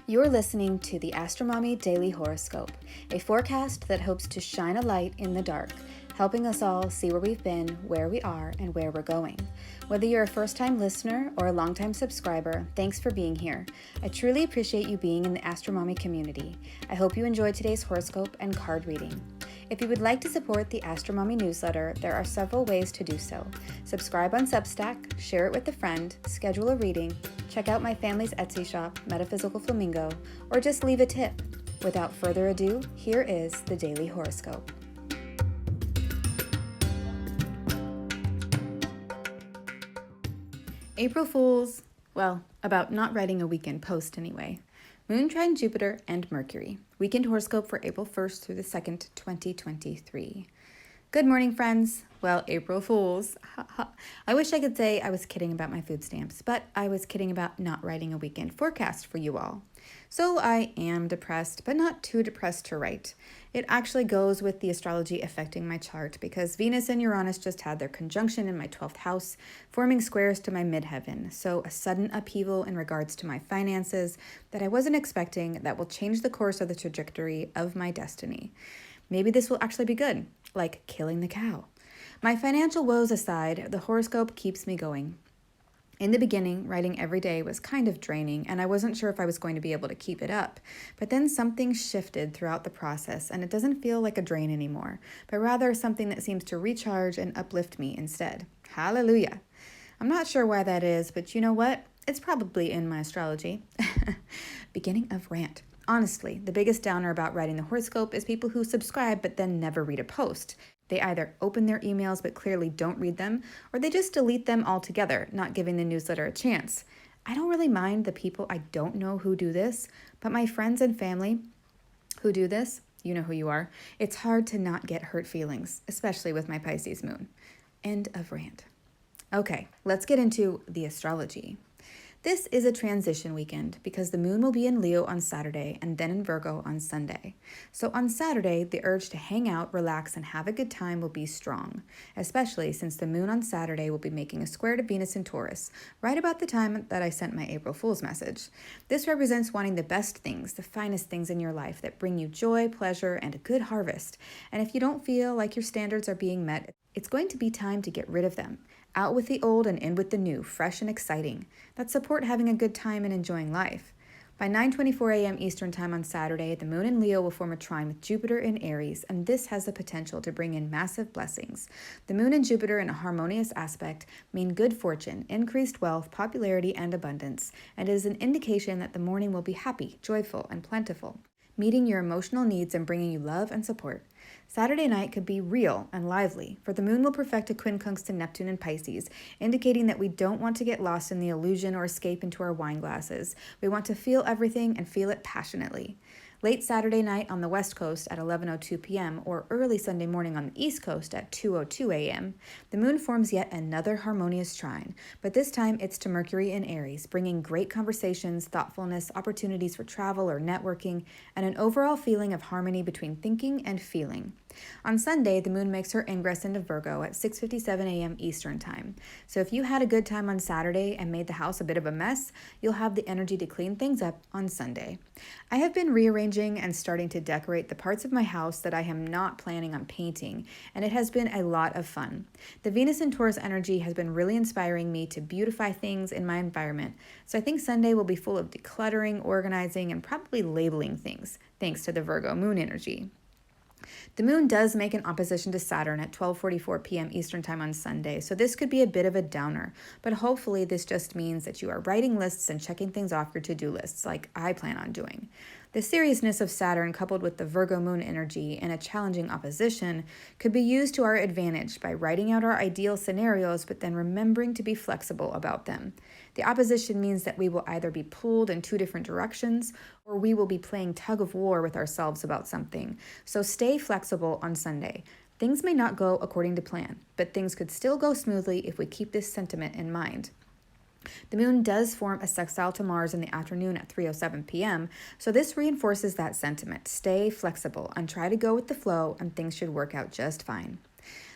You're listening to the AstroMommy Daily Horoscope, a forecast that hopes to shine a light in the dark, helping us all see where we've been, where we are, and where we're going. Whether you're a first-time listener or a long-time subscriber, thanks for being here. I truly appreciate you being in the AstroMommy community. I hope you enjoyed today's horoscope and card reading. If you would like to support the AstroMommy newsletter, there are several ways to do so. Subscribe on Substack, share it with a friend, schedule a reading, check out my family's Etsy shop, Metaphysical Flamingo, or just leave a tip. Without further ado, here is the Daily Horoscope. April Fools, well, about not writing a weekend post anyway. Moon, Trine, Jupiter, and Mercury. Weekend horoscope for April 1st through the 2nd, 2023. Good morning, friends. Well, April Fools. I wish I could say I was kidding about my food stamps, but I was kidding about not writing a weekend forecast for you all. So I am depressed, but not too depressed to write. It actually goes with the astrology affecting my chart because Venus and Uranus just had their conjunction in my 12th house, forming squares to my midheaven. So a sudden upheaval in regards to my finances that I wasn't expecting that will change the course of the trajectory of my destiny. Maybe this will actually be good, like killing the cow. My financial woes aside, the horoscope keeps me going. In the beginning, writing every day was kind of draining, and I wasn't sure if I was going to be able to keep it up. But then something shifted throughout the process, and it doesn't feel like a drain anymore, but rather something that seems to recharge and uplift me instead. Hallelujah! I'm not sure why that is, but you know what? It's probably in my astrology. Beginning of rant. Honestly, the biggest downer about writing the horoscope is people who subscribe but then never read a post. They either open their emails but clearly don't read them, or they just delete them altogether, not giving the newsletter a chance. I don't really mind the people I don't know who do this, but my friends and family who do this, you know who you are, it's hard to not get hurt feelings, especially with my Pisces moon. End of rant. Okay, let's get into the astrology. This is a transition weekend because the moon will be in Leo on Saturday and then in Virgo on Sunday. So on Saturday, the urge to hang out, relax, and have a good time will be strong, especially since the moon on Saturday will be making a square to Venus in Taurus, right about the time that I sent my April Fool's message. This represents wanting the best things, the finest things in your life that bring you joy, pleasure, and a good harvest. And if you don't feel like your standards are being met, it's going to be time to get rid of them. Out with the old and in with the new, fresh and exciting, that support having a good time and enjoying life. By 9:24 a.m. Eastern Time on Saturday, the moon in Leo will form a trine with Jupiter in Aries, and this has the potential to bring in massive blessings. The moon and Jupiter in a harmonious aspect mean good fortune, increased wealth, popularity, and abundance, and is an indication that the morning will be happy, joyful, and plentiful, meeting your emotional needs and bringing you love and support. Saturday night could be real and lively, for the moon will perfect a quincunx to Neptune in Pisces, indicating that we don't want to get lost in the illusion or escape into our wine glasses. We want to feel everything and feel it passionately. Late Saturday night on the West Coast at 11:02 p.m. or early Sunday morning on the East Coast at 2:02 a.m., the moon forms yet another harmonious trine, but this time it's to Mercury in Aries, bringing great conversations, thoughtfulness, opportunities for travel or networking, and an overall feeling of harmony between thinking and feeling. On Sunday, the moon makes her ingress into Virgo at 6:57 a.m. Eastern Time. So if you had a good time on Saturday and made the house a bit of a mess, you'll have the energy to clean things up on Sunday. I have been rearranging and starting to decorate the parts of my house that I am not planning on painting, and it has been a lot of fun. The Venus and Taurus energy has been really inspiring me to beautify things in my environment, so I think Sunday will be full of decluttering, organizing, and probably labeling things, thanks to the Virgo moon energy. The moon does make an opposition to Saturn at 12:44 p.m. Eastern Time on Sunday, so this could be a bit of a downer, but hopefully this just means that you are writing lists and checking things off your to-do lists like I plan on doing. The seriousness of Saturn coupled with the Virgo moon energy and a challenging opposition could be used to our advantage by writing out our ideal scenarios but then remembering to be flexible about them. The opposition means that we will either be pulled in two different directions or we will be playing tug of war with ourselves about something. So stay flexible on Sunday. Things may not go according to plan, but things could still go smoothly if we keep this sentiment in mind. The moon does form a sextile to Mars in the afternoon at 3:07 p.m., so this reinforces that sentiment. Stay flexible and try to go with the flow, and things should work out just fine.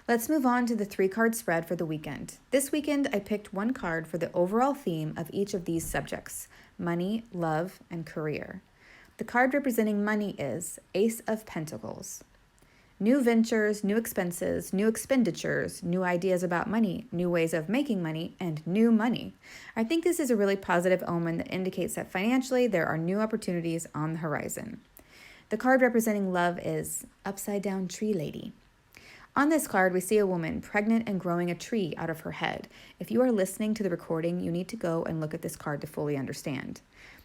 Let's move on to the 3-card spread for the weekend. This weekend, I picked one card for the overall theme of each of these subjects: money, love, and career. The card representing money is Ace of Pentacles. New ventures, new expenses, new expenditures, new ideas about money, new ways of making money, and new money. I think this is a really positive omen that indicates that financially there are new opportunities on the horizon. The card representing love is Upside Down Tree Lady. On this card, we see a woman pregnant and growing a tree out of her head. If you are listening to the recording, you need to go and look at this card to fully understand.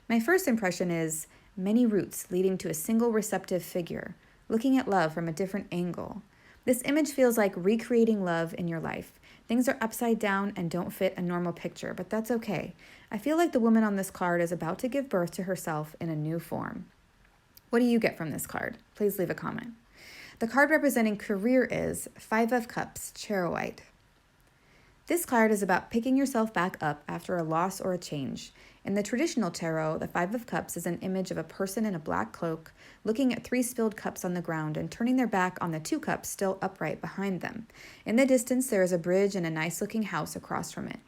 My first impression is many roots leading to a single receptive figure, looking at love from a different angle. This image feels like recreating love in your life. Things are upside down and don't fit a normal picture, but that's okay. I feel like the woman on this card is about to give birth to herself in a new form. What do you get from this card? Please leave a comment. The card representing career is 5 of Cups, Waite. This card is about picking yourself back up after a loss or a change. In the traditional tarot, the 5 of Cups is an image of a person in a black cloak looking at 3 spilled cups on the ground and turning their back on the 2 cups still upright behind them. In the distance, there is a bridge and a nice-looking house across from it.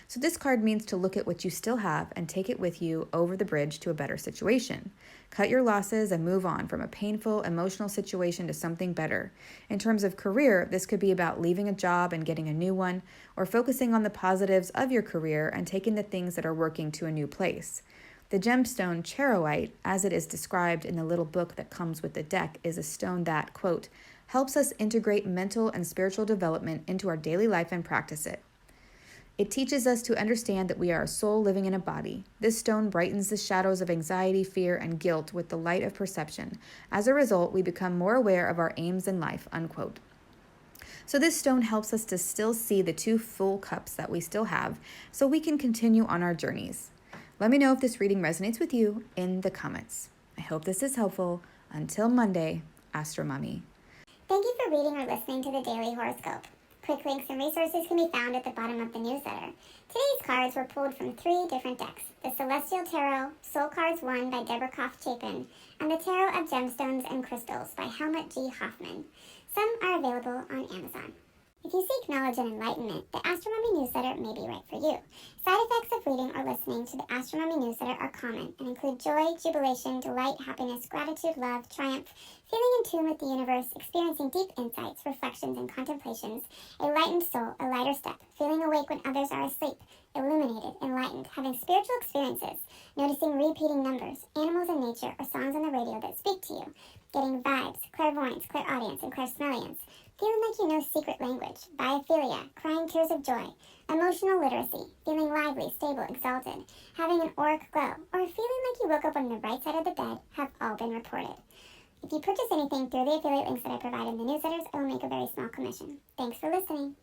So this card means to look at what you still have and take it with you over the bridge to a better situation. Cut your losses and move on from a painful, emotional situation to something better. In terms of career, this could be about leaving a job and getting a new one, or focusing on the positives of your career and taking the things that are working to a new place. The gemstone charoite, as it is described in the little book that comes with the deck, is a stone that, quote, helps us integrate mental and spiritual development into our daily life and practice it. It teaches us to understand that we are a soul living in a body. This stone brightens the shadows of anxiety, fear, and guilt with the light of perception. As a result, we become more aware of our aims in life, unquote. So this stone helps us to still see the 2 full cups that we still have so we can continue on our journeys. Let me know if this reading resonates with you in the comments. I hope this is helpful. Until Monday, AstroMommy. Thank you for reading or listening to the Daily Horoscope. Quick links and resources can be found at the bottom of the newsletter. Today's cards were pulled from 3 different decks: the Celestial Tarot, Soul Cards 1 by Deborah Koff-Chapin, and the Tarot of Gemstones and Crystals by Helmut G. Hoffman. Some are available on Amazon. If you seek knowledge and enlightenment, the AstroMommy newsletter may be right for you. Side effects of reading or listening to the AstroMommy newsletter are common and include joy, jubilation, delight, happiness, gratitude, love, triumph, feeling in tune with the universe, experiencing deep insights, reflections, and contemplations, a lightened soul, a lighter step, feeling awake when others are asleep, illuminated, enlightened, having spiritual experiences, noticing repeating numbers, animals in nature, or songs on the radio that speak to you, getting vibes, clairvoyance, clairaudience, and clairsmelliance, feeling like you know secret language, biophilia, crying tears of joy, emotional literacy, feeling lively, stable, exalted, having an auric glow, or feeling like you woke up on the right side of the bed have all been reported. If you purchase anything through the affiliate links that I provide in the newsletters, I will make a very small commission. Thanks for listening.